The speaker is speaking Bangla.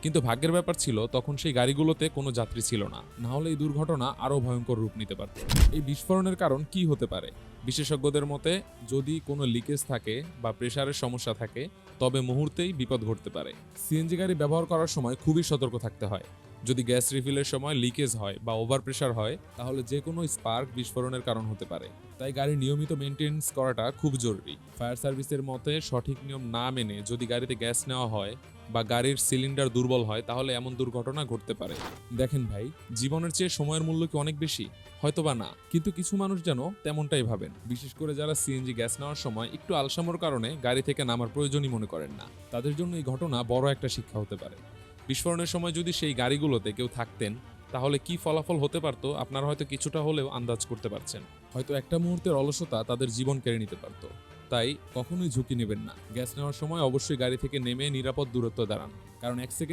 কিন্তু ভাগ্যের ব্যাপার ছিল তখন সেই গাড়িগুলোতে কোনো যাত্রী ছিল না, না হলে এই দুর্ঘটনা আরও ভয়ঙ্কর রূপ নিতে পারত। এই বিস্ফোরণের কারণ কি হতে পারে? বিশেষজ্ঞদের মতে যদি কোনো লিকেজ থাকে বা প্রেসারের সমস্যা থাকে তবে মুহূর্তেই বিপদ ঘটতে পারে। সিএনজি গাড়ি ব্যবহার করার সময় খুবই সতর্ক থাকতে হয়। যদি গ্যাস রিফিলের সময় লিকেজ হয় বা ওভার প্রেসার হয় তাহলে যে কোনো স্পার্ক বিস্ফোরণের কারণ হতে পারে। তাই গাড়ি নিয়মিত মেনটেন্স করাটা খুব জরুরি। ফায়ার সার্ভিসের মতে সঠিক নিয়ম না মেনে যদি গাড়িতে গ্যাস নেওয়া হয় বা গাড়ির সিলিন্ডার দুর্বল হয় তাহলে এমন দুর্ঘটনা ঘটতে পারে। দেখেন ভাই, জীবনের চেয়ে সময়ের মূল্য কি অনেক বেশি? হয়তোবা না, কিন্তু কিছু মানুষ যেন তেমনটাই ভাবেন, বিশেষ করে যারা সিএনজি গ্যাস নেওয়ার সময় একটু আলসামোর কারণে গাড়ি থেকে নামার প্রয়োজনই মনে করেন না। তাদের জন্য এই ঘটনা বড় একটা শিক্ষা হতে পারে। বিস্ফোরণের সময় যদি সেই গাড়িগুলোতে কেউ থাকতেন তাহলে কি ফলাফল হতে পারতো আপনারা হয়তো কিছুটা হলেও আন্দাজ করতে পারছেন। হয়তো একটা মুহূর্তের অলসতা তাদের জীবন কেড়ে নিতে পারতো। তাই কখনোই ঝুঁকি নেবেন না। গ্যাস নেওয়ার সময় অবশ্যই গাড়ি থেকে নেমে নিরাপদ দূরত্ব দাঁড়ান, কারণ 1 সেকেন্ড